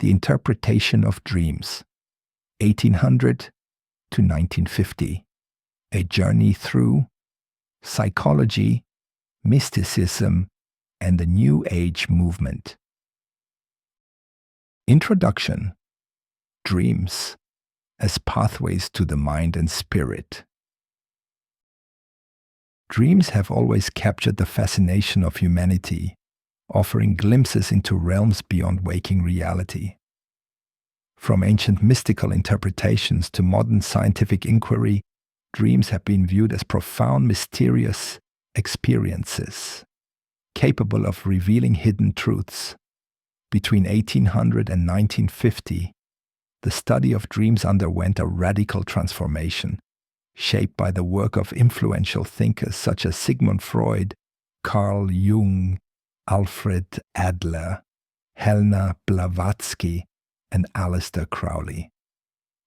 The Interpretation of Dreams, 1800 to 1950. A Journey Through Psychology, Mysticism, and the New Age Movement. Introduction. Dreams as pathways to the mind and spirit. Dreams have always captured the fascination of humanity, offering glimpses into realms beyond waking reality. From ancient mystical interpretations to modern scientific inquiry, dreams have been viewed as profound, mysterious experiences, capable of revealing hidden truths. Between 1800 and 1950, the study of dreams underwent a radical transformation, shaped by the work of influential thinkers such as Sigmund Freud, Carl Jung, Alfred Adler, Helena Blavatsky, and Aleister Crowley.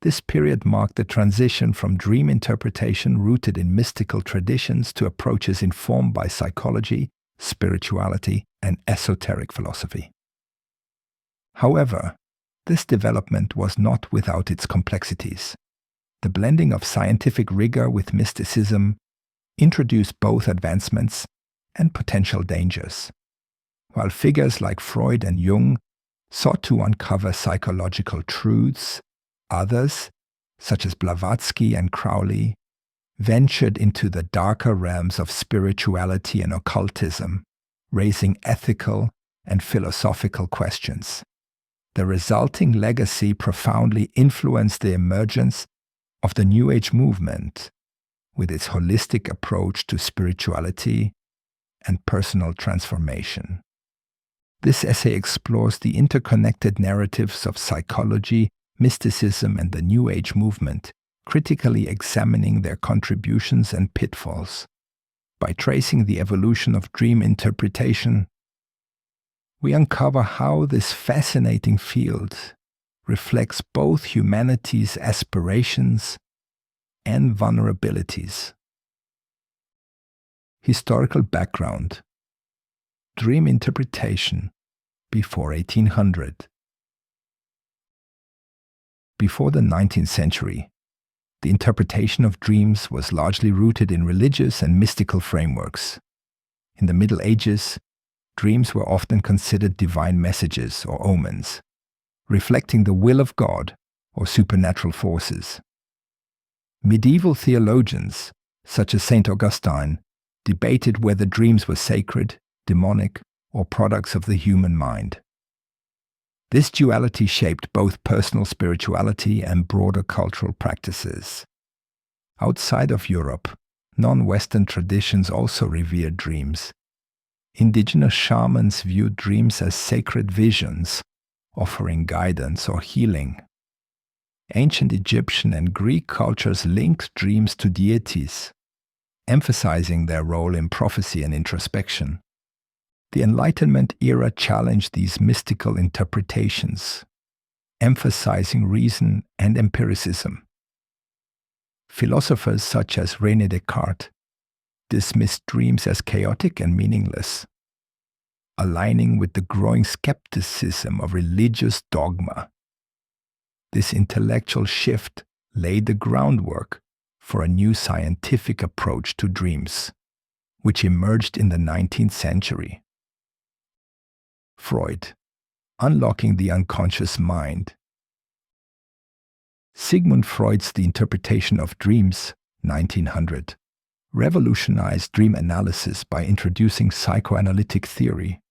This period marked the transition from dream interpretation rooted in mystical traditions to approaches informed by psychology, spirituality, and esoteric philosophy. However, this development was not without its complexities. The blending of scientific rigor with mysticism introduced both advancements and potential dangers. While figures like Freud and Jung sought to uncover psychological truths, others, such as Blavatsky and Crowley, ventured into the darker realms of spirituality and occultism, raising ethical and philosophical questions. The resulting legacy profoundly influenced the emergence of the New Age movement, with its holistic approach to spirituality and personal transformation. This essay explores the interconnected narratives of psychology, mysticism, and the New Age movement, critically examining their contributions and pitfalls. By tracing the evolution of dream interpretation, we uncover how this fascinating field reflects both humanity's aspirations and vulnerabilities. Historical background. Dream interpretation before 1800. Before the 19th century, the interpretation of dreams was largely rooted in religious and mystical frameworks. In the Middle Ages, dreams were often considered divine messages or omens, reflecting the will of God or supernatural forces. Medieval theologians, such as St. Augustine, debated whether dreams were sacred, demonic, or products of the human mind. This duality shaped both personal spirituality and broader cultural practices. Outside of Europe, non-Western traditions also revered dreams. Indigenous shamans viewed dreams as sacred visions, offering guidance or healing. Ancient Egyptian and Greek cultures linked dreams to deities, emphasizing their role in prophecy and introspection. The Enlightenment era challenged these mystical interpretations, emphasizing reason and empiricism. Philosophers such as René Descartes dismissed dreams as chaotic and meaningless, aligning with the growing skepticism of religious dogma. This intellectual shift laid the groundwork for a new scientific approach to dreams, which emerged in the 19th century. Freud, unlocking the unconscious mind. Sigmund Freud's The Interpretation of Dreams, 1900, revolutionized dream analysis by introducing psychoanalytic theory.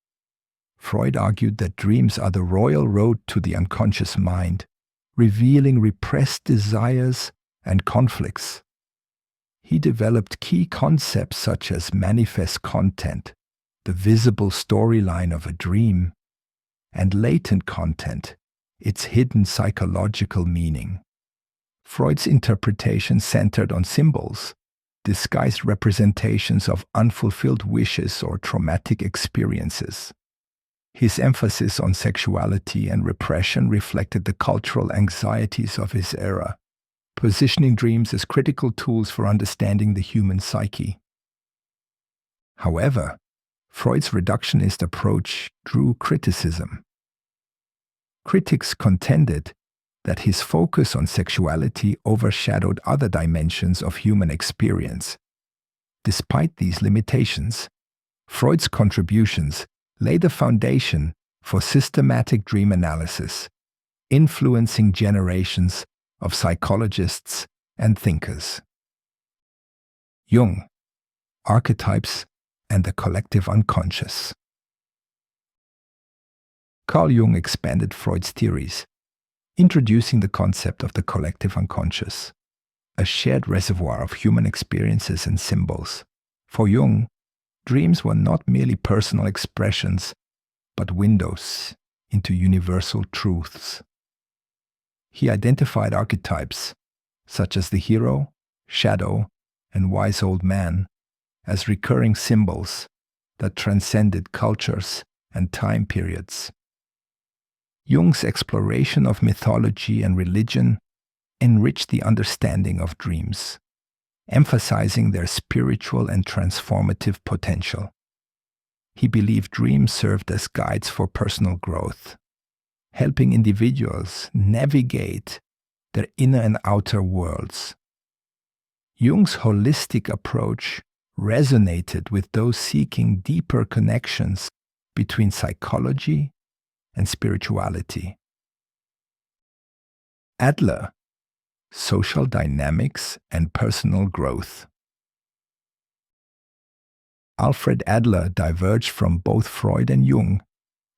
Freud argued that dreams are the royal road to the unconscious mind, revealing repressed desires and conflicts. He developed key concepts such as manifest content, the visible storyline of a dream, and latent content, its hidden psychological meaning. Freud's interpretation centered on symbols, disguised representations of unfulfilled wishes or traumatic experiences. His emphasis on sexuality and repression reflected the cultural anxieties of his era, positioning dreams as critical tools for understanding the human psyche. However, Freud's reductionist approach drew criticism. Critics contended that his focus on sexuality overshadowed other dimensions of human experience. Despite these limitations, Freud's contributions laid the foundation for systematic dream analysis, influencing generations of psychologists and thinkers. Jung, Archetypes and the Collective Unconscious. Carl Jung expanded Freud's theories, introducing the concept of the collective unconscious, a shared reservoir of human experiences and symbols. For Jung, dreams were not merely personal expressions, but windows into universal truths. He identified archetypes, such as the hero, shadow, and wise old man, as recurring symbols that transcended cultures and time periods. Jung's exploration of mythology and religion enriched the understanding of dreams, emphasizing their spiritual and transformative potential. He believed dreams served as guides for personal growth, helping individuals navigate their inner and outer worlds. Jung's holistic approach resonated with those seeking deeper connections between psychology and spirituality. Adler, Social Dynamics and Personal Growth. Alfred Adler diverged from both Freud and Jung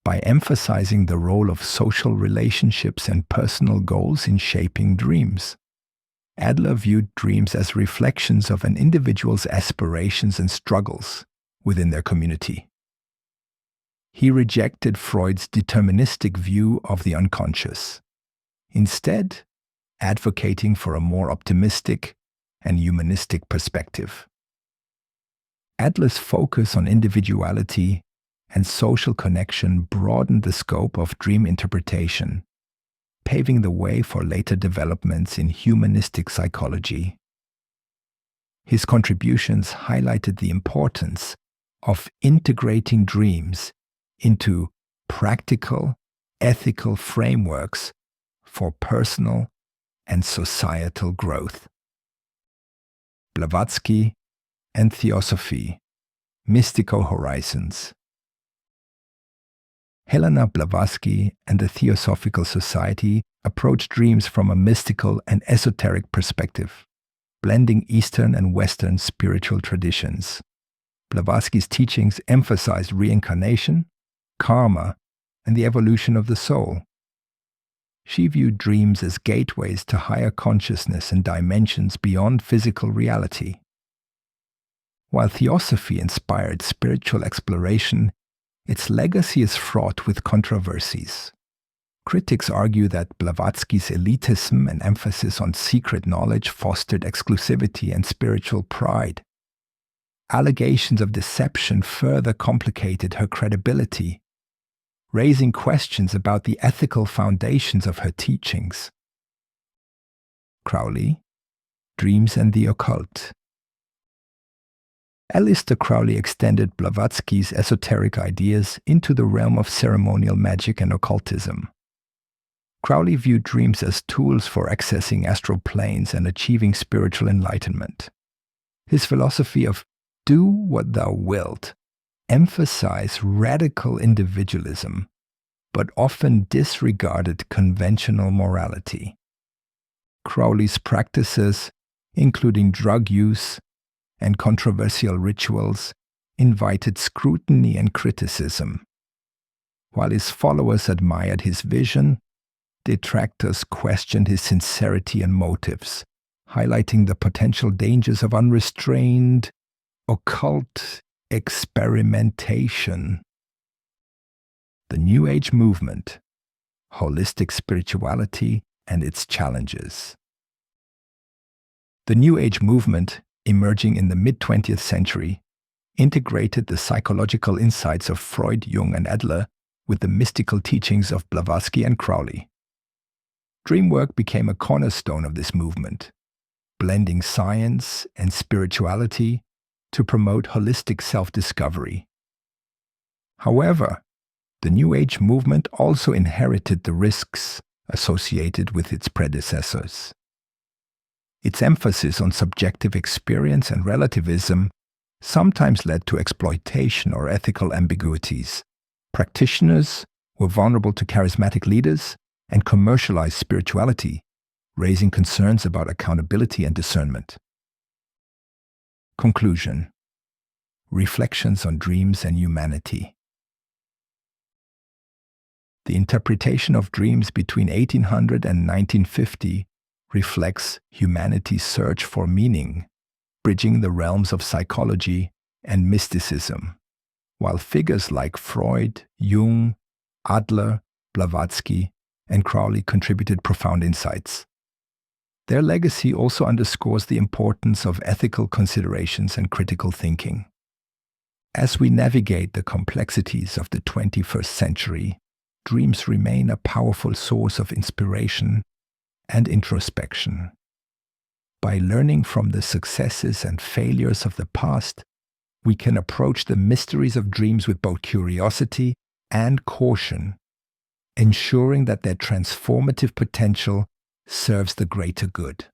by emphasizing the role of social relationships and personal goals in shaping dreams. Adler viewed dreams as reflections of an individual's aspirations and struggles within their community. He rejected Freud's deterministic view of the unconscious, instead advocating for a more optimistic and humanistic perspective. Adler's focus on individuality and social connection broadened the scope of dream interpretation, paving the way for later developments in humanistic psychology. His contributions highlighted the importance of integrating dreams into practical, ethical frameworks for personal and societal growth. Blavatsky and Theosophy, Mystical Horizons. Helena Blavatsky and the Theosophical Society approached dreams from a mystical and esoteric perspective, blending Eastern and Western spiritual traditions. Blavatsky's teachings emphasized reincarnation, karma, and the evolution of the soul. She viewed dreams as gateways to higher consciousness and dimensions beyond physical reality. While Theosophy inspired spiritual exploration, its legacy is fraught with controversies. Critics argue that Blavatsky's elitism and emphasis on secret knowledge fostered exclusivity and spiritual pride. Allegations of deception further complicated her credibility, raising questions about the ethical foundations of her teachings. Crowley, Dreams and the Occult. Aleister Crowley extended Blavatsky's esoteric ideas into the realm of ceremonial magic and occultism. Crowley viewed dreams as tools for accessing astral planes and achieving spiritual enlightenment. His philosophy of "do what thou wilt" emphasized radical individualism, but often disregarded conventional morality. Crowley's practices, including drug use and controversial rituals, invited scrutiny and criticism. While his followers admired his vision, detractors questioned his sincerity and motives, highlighting the potential dangers of unrestrained, occult experimentation. The New Age movement, holistic spirituality and its challenges. The New Age movement, emerging in the mid-20th century, integrated the psychological insights of Freud, Jung, and Adler with the mystical teachings of Blavatsky and Crowley. Dream work became a cornerstone of this movement, blending science and spirituality to promote holistic self-discovery. However, The New Age movement also inherited the risks associated with its predecessors. Its emphasis on subjective experience and relativism sometimes led to exploitation or ethical ambiguities. Practitioners were vulnerable to charismatic leaders and commercialized spirituality, raising concerns about accountability and discernment. Conclusion. Reflections on dreams and humanity. The interpretation of dreams between 1800 and 1950 reflects humanity's search for meaning, bridging the realms of psychology and mysticism, while figures like Freud, Jung, Adler, Blavatsky, and Crowley contributed profound insights. Their legacy also underscores the importance of ethical considerations and critical thinking. As we navigate the complexities of the 21st century, dreams remain a powerful source of inspiration and introspection. By learning from the successes and failures of the past, we can approach the mysteries of dreams with both curiosity and caution, ensuring that their transformative potential serves the greater good.